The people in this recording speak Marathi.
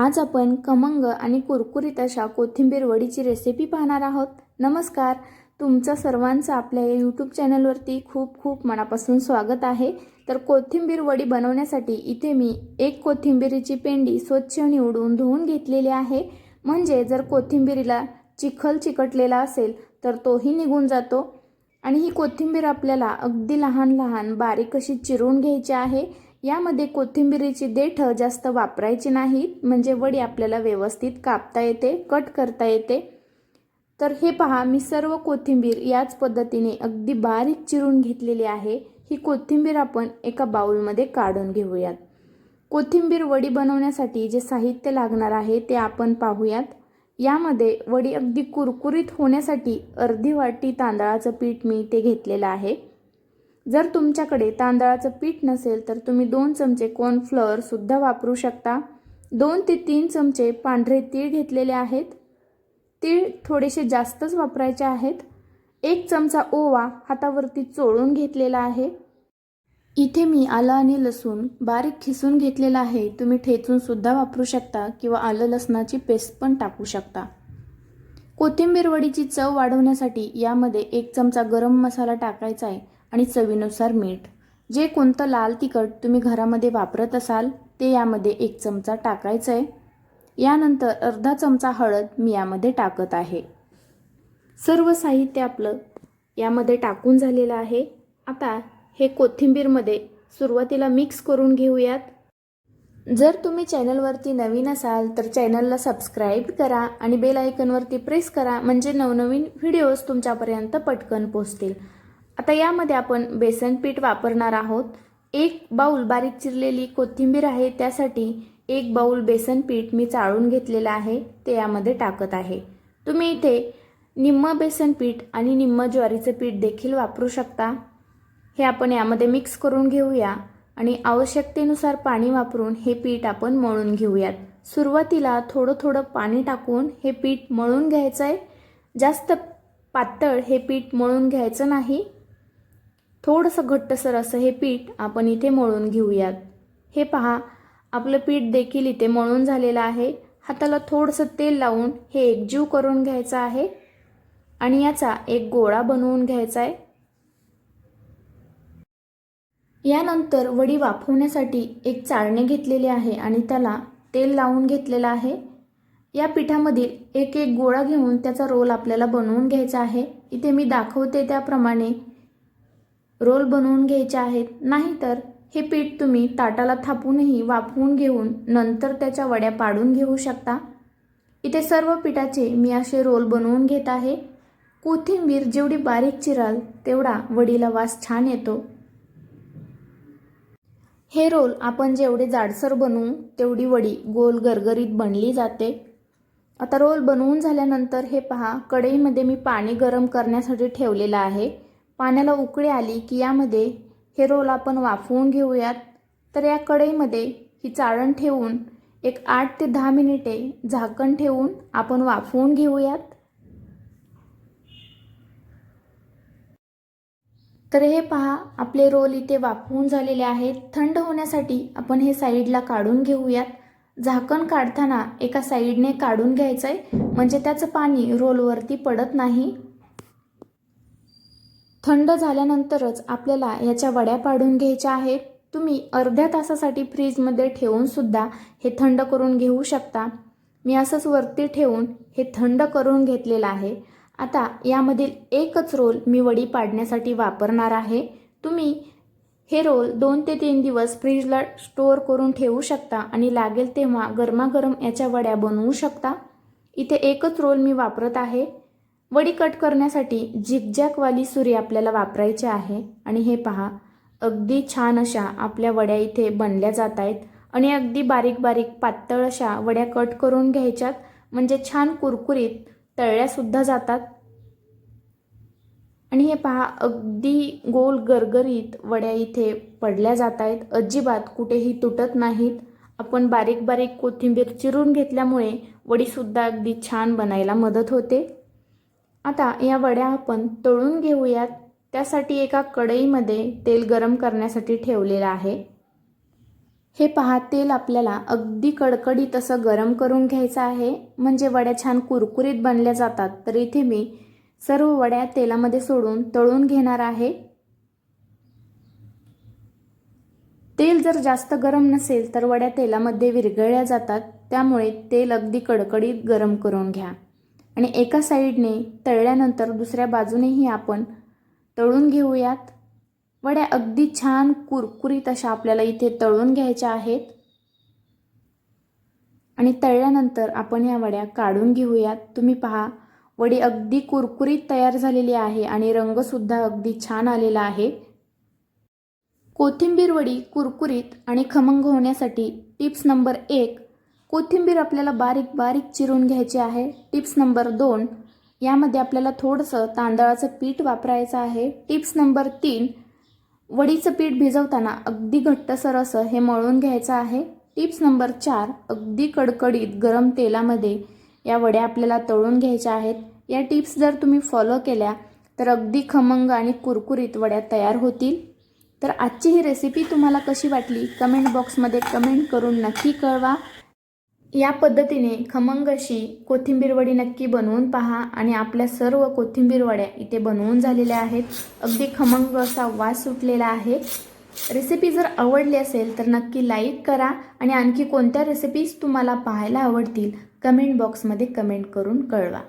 आज आपण खमंग आणि कुरकुरीत अशा कोथिंबीर वडीची रेसिपी पाहणार आहोत। नमस्कार, तुमचं सर्वांचं आपल्या या यूट्यूब चॅनलवरती खूप खूप मनापासून स्वागत आहे। तर कोथिंबीर वडी बनवण्यासाठी इथे मी एक कोथिंबीरीची पेंडी स्वच्छ निवडून धुवून घेतलेली आहे। म्हणजे जर कोथिंबीरीला चिखल चिकटलेला असेल तर तोही निघून जातो। आणि ही कोथिंबीर आपल्याला अगदी लहान लहान बारीक अशी चिरून घ्यायची आहे। यामध्ये कोथिंबीरीची देठ जास्त वापरायची नाहीत, म्हणजे वडी आपल्याला व्यवस्थित कापता येते, कट करता येते। तर हे पहा, मी सर्व कोथिंबीर याच पद्धतीने अगदी बारीक चिरून घेतलेली आहे। ही कोथिंबीर आपण एका बाउलमध्ये काढून घेऊयात। कोथिंबीर वडी बनवण्यासाठी जे साहित्य लागणार आहे ते आपण पाहूयात। यामध्ये वडी अगदी कुरकुरीत होण्यासाठी अर्धी वाटी तांदळाचं पीठ मी इथे घेतलेलं आहे। जर तुमच्याकडे तांदळाचं पीठ नसेल तर तुम्ही 2 चमचे कॉर्नफ्लोअर सुद्धा वापरू शकता। 2 ते 3 चमचे पांढरे तीळ घेतलेले आहेत। तीळ थोडेसे जास्तच वापरायचे आहेत। 1 चमचा ओवा हातावरती चोळून घेतलेला आहे। इथे मी आलं आणि लसूण बारीक खिसून घेतलेला आहे। तुम्ही ठेचून सुद्धा वापरू शकता किंवा आलं लसणाची पेस्ट पण टाकू शकता। कोथिंबीर वडीची चव वाढवण्यासाठी यामध्ये 1 चमचा गरम मसाला टाकायचा आहे आणि चवीनुसार मीठ। जे कोणतं लाल तिखट तुम्ही घरामध्ये वापरत असाल ते यामध्ये 1 चमचा टाकायचं आहे। यानंतर अर्धा चमचा हळद मी यामध्ये टाकत आहे। सर्व साहित्य आपलं यामध्ये टाकून झालेलं आहे। आता हे कोथिंबीरमध्ये सुरुवातीला मिक्स करून घेऊयात। जर तुम्ही चॅनलवरती नवीन असाल तर चॅनलला सबस्क्राईब करा आणि बेल आयकॉनवरती प्रेस करा, म्हणजे नवनवीन व्हिडिओज तुमच्यापर्यंत पटकन पोहोचतील। आता यामध्ये आपण बेसन पीठ वापरणार आहोत। 1 बाउल बारीक चिरलेली कोथिंबीर आहे, त्यासाठी 1 बाउल बेसन पीठ मी चाळून घेतलेलं आहे, ते यामध्ये टाकत आहे। तुम्ही इथे निम्म बेसन पीठ आणि निम्म ज्वारीचं पीठ देखील वापरू शकता। हे आपण यामध्ये मिक्स करून घेऊया आणि आवश्यकतेनुसार पाणी वापरून हे पीठ आपण मळून घेऊयात। सुरुवातीला थोडं थोडं पाणी टाकून हे पीठ मळून घ्यायचं आहे। जास्त पातळ हे पीठ मळून घ्यायचं नाही, थोडंसं घट्टसर असं हे पीठ आपण इथे मळून घेऊयात। हे पहा, आपलं पीठ देखील इथे मळून झालेलं आहे। हाताला थोडंसं तेल लावून हे एकजीव करून घ्यायचं आहे आणि याचा एक गोळा बनवून घ्यायचा आहे। यानंतर वडी वाफवण्यासाठी एक चाळणी घेतलेली आहे आणि त्याला तेल लावून घेतलेलं आहे। या पिठामधील एक एक गोळा घेऊन त्याचा रोल आपल्याला बनवून घ्यायचा आहे। इथे मी दाखवते त्याप्रमाणे रोल बनवून घ्यायचे आहेत। नाहीतर हे पीठ तुम्ही ताटाला थापूनही वाफवून घेऊन नंतर त्याच्या वड्या पाडून घेऊ शकता। इथे सर्व पिठाचे मी असे रोल बनवून घेत आहे। कोथिंबीर जेवढी बारीक चिराल तेवढा वडीला वास छान येतो। हे रोल आपण जेवढे जाडसर बनवू तेवढी वडी गोल गरगरीत बनली जाते। आता रोल बनवून झाल्यानंतर हे पहा, कढईमध्ये मी पाणी गरम करण्यासाठी ठेवलेलं आहे। पाण्याला उकळी आली की यामध्ये हे रोल आपण वाफवून घेऊयात। तर या कढईमध्ये ही चाळण ठेवून एक 8 ते 10 मिनिटे झाकण ठेवून आपण वाफवून घेऊयात। तर हे पहा, आपले रोल इथे वाफवून झालेले आहेत। थंड होण्यासाठी आपण हे साईडला काढून घेऊयात। झाकण काढताना एका साईडने काढून घ्यायचं आहे, म्हणजे त्याचं पाणी रोलवरती पडत नाही। थंड झाल्यानंतरच आपल्याला याच्या वड्या पाडून घ्यायच्या आहेत। तुम्ही अर्ध्या तासासाठी फ्रीजमध्ये ठेवून सुद्धा हे थंड करून घेऊ शकता। मी असंच वरती ठेवून हे थंड करून घेतलेलं आहे। आता यामधील एकच रोल मी वडी पाडण्यासाठी वापरणार आहे। तुम्ही हे रोल 2 ते 3 दिवस फ्रीजला स्टोअर करून ठेवू शकता आणि लागेल तेव्हा गरमागरम याच्या वड्या बनवू शकता। इथे एकच रोल मी वापरत आहे। वडी कट करण्यासाठी झिगझॅगवाली सुरी आपल्याला वापरायची आहे आणि हे पहा, अगदी छान अशा आपल्या वड्या इथे बनल्या जात आहेत आणि अगदी बारीक बारीक पातळ अशा वड्या कट करून घ्यायच्यात, म्हणजे छान कुरकुरीत तळल्या सुद्धा जातात। आणि हे पहा, अगदी गोल गरगरीत वड्या इथे पडल्या जात आहेत, अजिबात कुठेही तुटत नाहीत। आपण बारीक बारीक कोथिंबीर चिरून घेतल्यामुळे वडी सुद्धा अगदी छान बनायला मदत होते। आता या वड्या आपण तळून घेऊयात। त्यासाठी एका कढईमध्ये तेल गरम करण्यासाठी ठेवलेलं आहे। हे पहा, तेल आपल्याला अगदी कडकडीत असं गरम करून घ्यायचं आहे, म्हणजे वड्या छान कुरकुरीत बनल्या जातात. तर इथे मी सर्व वड्या तेलामध्ये सोडून तळून घेणार आहे. तेल जर जास्त गरम नसेल तर वड्या तेलामध्ये विरघळल्या जातात, त्यामुळे तेल अगदी कडकडीत गरम करून घ्या. आणि एका साईडने तळल्यानंतर दुसऱ्या बाजूनेही आपण तळून घेऊयात. वड्या अगदी छान कुरकुरीत अशा आपल्याला इथे तळून घ्यायच्या आहेत. आणि तळल्यानंतर आपण या वड्या काढून घेऊयात. तुम्ही पहा, वडी अगदी कुरकुरीत तयार झालेली आहे आणि रंगसुद्धा अगदी छान आलेला आहे. कोथिंबीर वडी कुरकुरीत आणि खमंग होण्यासाठी टिप्स नंबर 1, कोथिंबीर आपल्याला बारीक बारीक चिरून घ्यायची आहे. टिप्स नंबर 2, यामध्ये आपल्याला थोडंसं तांदळाचं पीठ वापरायचं आहे. टिप्स नंबर 3, वडीचं पीठ भिजवताना अगदी घट्टसर असं हे मळून घ्यायचं आहे. टिप्स नंबर 4, अगदी कडकडीत गरम तेलामध्ये या वड्या आपल्याला तळून घ्यायच्या आहेत. या टिप्स जर तुम्ही फॉलो केल्या तर अगदी खमंग आणि कुरकुरीत वड्या तयार होतील. तर आजची ही रेसिपी तुम्हाला कशी वाटली कमेंट बॉक्समध्ये कमेंट करून नक्की कळवा. या पद्धतीने खमंग अशी कोथिंबीर वडी नक्की बनवून पहा. आणि आपल्या सर्व कोथिंबीर वड्या इथे बनवून झालेल्या आहेत. अगदी खमंग असा वास सुटलेला आहे. रेसिपी जर आवडली असेल तर नक्की लाईक करा. आणि आणखी कोणत्या रेसिपीज तुम्हाला पाहायला आवडतील कमेंट बॉक्समध्ये कमेंट करून कळवा.